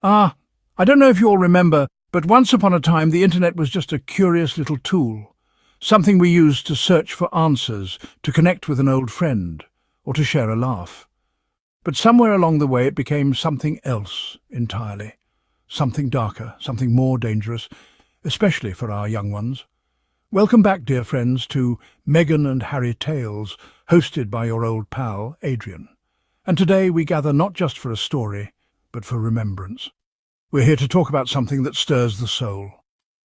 Ah, I don't know if you all remember, but once upon a time the internet was just a curious little tool. Something we used to search for answers, to connect with an old friend, or to share a laugh. But somewhere along the way it became something else entirely. Something darker, something more dangerous, especially for our young ones. Welcome back, dear friends, to Meghan and Harry Tales, hosted by your old pal, Adrian. And today we gather not just for a story, but for remembrance. We're here to talk about something that stirs the soul.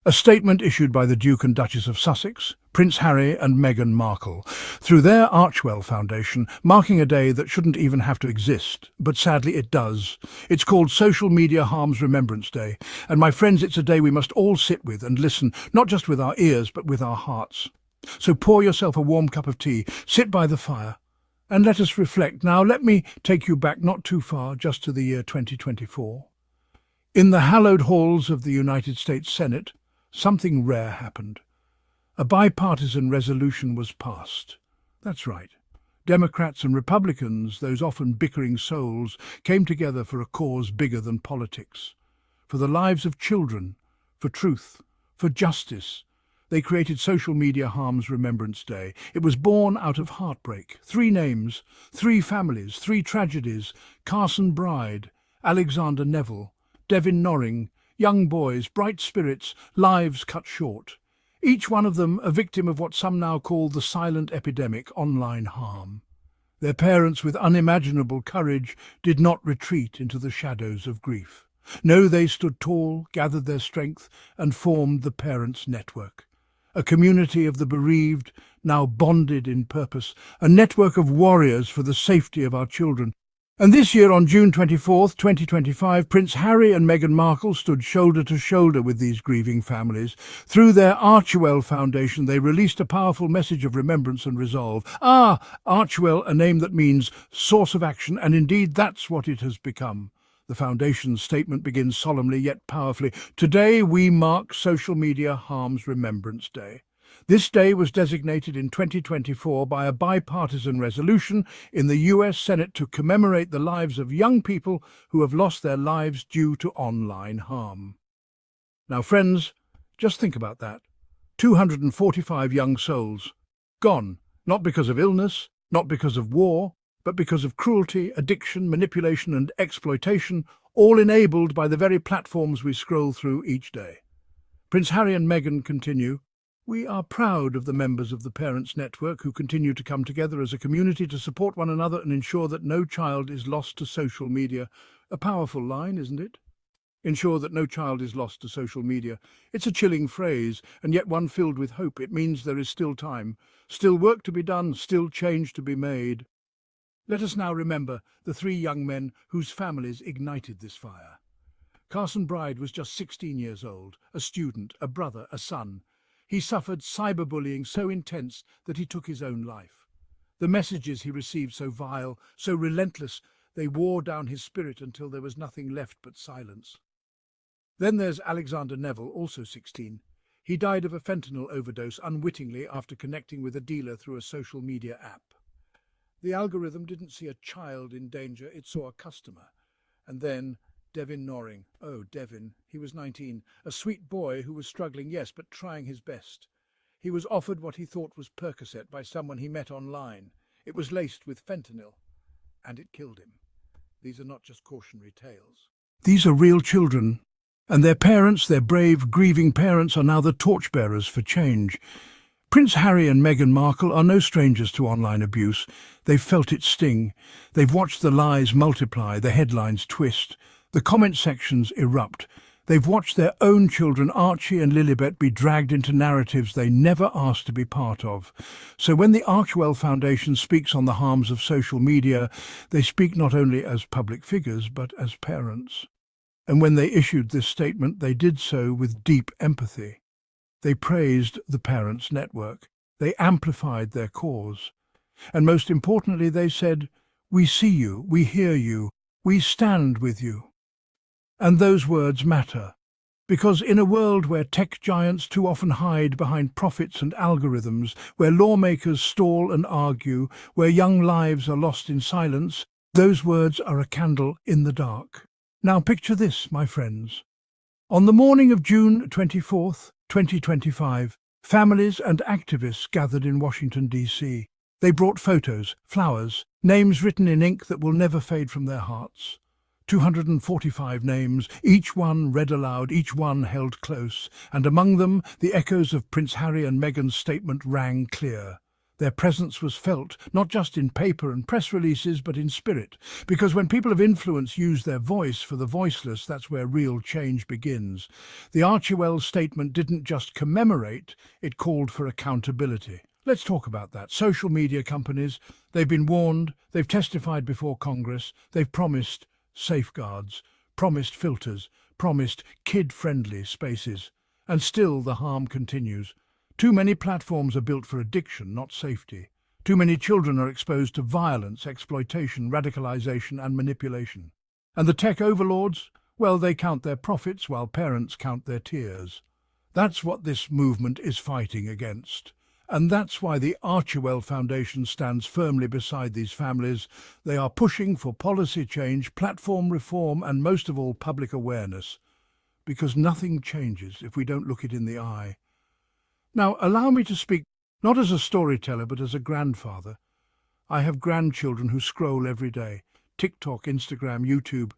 A statement issued by the Duke and Duchess of Sussex, Prince Harry and Meghan Markle, through their Archewell Foundation, marking a day that shouldn't even have to exist, but sadly it does. It's called Social Media Harms Remembrance Day, and my friends, it's a day we must all sit with and listen, not just with our ears, but with our hearts. So pour yourself a warm cup of tea, sit by the fire, and let us reflect. Now let me take you back not too far, just to the year 2024. In the hallowed halls of the United States Senate, something rare happened. A bipartisan resolution was passed. That's right. Democrats and Republicans, those often bickering souls, came together for a cause bigger than politics. For the lives of children, for truth, for justice. They created Social Media Harms Remembrance Day. It was born out of heartbreak. 3 names, 3 families, 3 tragedies: Carson Bride, Alexander Neville, Devin Norring, young boys, bright spirits, lives cut short. Each one of them a victim of what some now call the silent epidemic, online harm. Their parents, with unimaginable courage, did not retreat into the shadows of grief. No, they stood tall, gathered their strength, and formed the Parents' Network. A community of the bereaved, now bonded in purpose, a network of warriors for the safety of our children. And this year, on June 24th, 2025, Prince Harry and Meghan Markle stood shoulder to shoulder with these grieving families. Through their Archewell Foundation, they released a powerful message of remembrance and resolve. Archewell, a name that means source of action, and indeed that's what it has become. The Foundation's statement begins solemnly yet powerfully. Today we mark Social Media Harms Remembrance Day. This day was designated in 2024 by a bipartisan resolution in the US Senate to commemorate the lives of young people who have lost their lives due to online harm. Now, friends, just think about that. 245 young souls, gone, not because of illness, not because of war, but because of cruelty, addiction, manipulation and exploitation, all enabled by the very platforms we scroll through each day. Prince Harry and Meghan continue. We are proud of the members of the Parents' Network who continue to come together as a community to support one another and ensure that no child is lost to social media. A powerful line, isn't it? Ensure that no child is lost to social media. It's a chilling phrase, and yet one filled with hope. It means there is still time, still work to be done, still change to be made. Let us now remember the 3 young men whose families ignited this fire. Carson Bride was just 16 years old, a student, a brother, a son. He suffered cyberbullying so intense that he took his own life. The messages he received so vile, so relentless, they wore down his spirit until there was nothing left but silence. Then there's Alexander Neville, also 16. He died of a fentanyl overdose unwittingly after connecting with a dealer through a social media app. The algorithm didn't see a child in danger, it saw a customer. And then Devin Norring. Oh, Devin. He was 19, a sweet boy who was struggling, yes, but trying his best. He was offered what he thought was Percocet by someone he met online. It was laced with fentanyl, and it killed him. These are not just cautionary tales. These are real children, and their parents, their brave, grieving parents, are now the torchbearers for change. Prince Harry and Meghan Markle are no strangers to online abuse. They've felt its sting. They've watched the lies multiply, the headlines twist, the comment sections erupt. They've watched their own children, Archie and Lilibet, be dragged into narratives they never asked to be part of. So when the Archewell Foundation speaks on the harms of social media, they speak not only as public figures, but as parents. And when they issued this statement, they did so with deep empathy. They praised the Parents' Network. They amplified their cause. And most importantly, they said, "We see you, we hear you, we stand with you." And those words matter, because in a world where tech giants too often hide behind profits and algorithms, where lawmakers stall and argue, where young lives are lost in silence, those words are a candle in the dark. Now picture this, my friends. On the morning of June 24th, 2025, families and activists gathered in Washington, D.C. They brought photos, flowers, names written in ink that will never fade from their hearts. 245 names, each one read aloud, each one held close, and among them the echoes of Prince Harry and Meghan's statement rang clear. Their presence was felt, not just in paper and press releases, but in spirit. Because when people of influence use their voice for the voiceless, that's where real change begins. The Archewell statement didn't just commemorate, it called for accountability. Let's talk about that. Social media companies, they've been warned, they've testified before Congress, they've promised safeguards, promised filters, promised kid-friendly spaces. And still the harm continues. Too many platforms are built for addiction, not safety. Too many children are exposed to violence, exploitation, radicalization, and manipulation. And the tech overlords? Well, they count their profits while parents count their tears. That's what this movement is fighting against. And that's why the Archewell Foundation stands firmly beside these families. They are pushing for policy change, platform reform, and most of all, public awareness. Because nothing changes if we don't look it in the eye. Now, allow me to speak not as a storyteller, but as a grandfather. I have grandchildren who scroll every day. TikTok, Instagram, YouTube.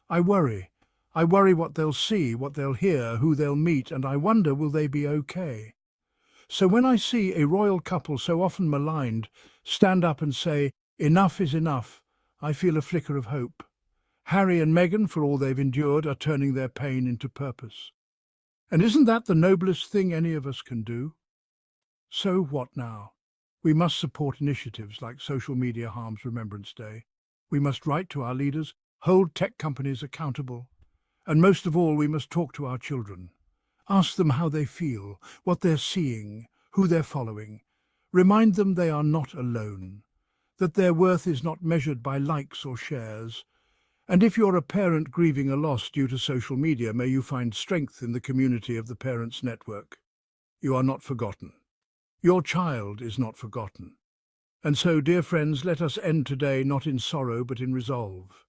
I worry. I worry what they'll see, what they'll hear, who they'll meet, and I wonder, will they be okay? So when I see a royal couple so often maligned stand up and say, enough is enough, I feel a flicker of hope. Harry and Meghan, for all they've endured, are turning their pain into purpose. And isn't that the noblest thing any of us can do? So what now? We must support initiatives like Social Media Harms Remembrance Day. We must write to our leaders, hold tech companies accountable. And most of all, we must talk to our children. Ask them how they feel, what they're seeing, who they're following. Remind them they are not alone, that their worth is not measured by likes or shares. And if you're a parent grieving a loss due to social media, may you find strength in the community of the Parents Network. You are not forgotten. Your child is not forgotten. And so, dear friends, let us end today not in sorrow but in resolve.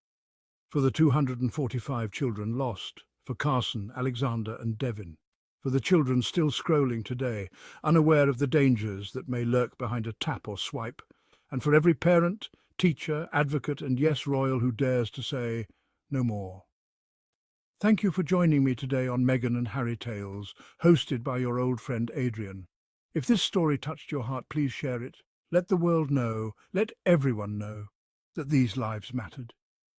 For the 245 children lost, for Carson, Alexander and Devin, for the children still scrolling today, unaware of the dangers that may lurk behind a tap or swipe, and for every parent, teacher, advocate and yes, royal who dares to say, no more. Thank you for joining me today on Meghan and Harry Tales, hosted by your old friend Adrian. If this story touched your heart, please share it. Let the world know, let everyone know, that these lives mattered.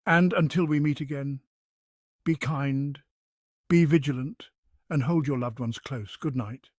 And until we meet again, be kind, be vigilant, and hold your loved ones close. Good night.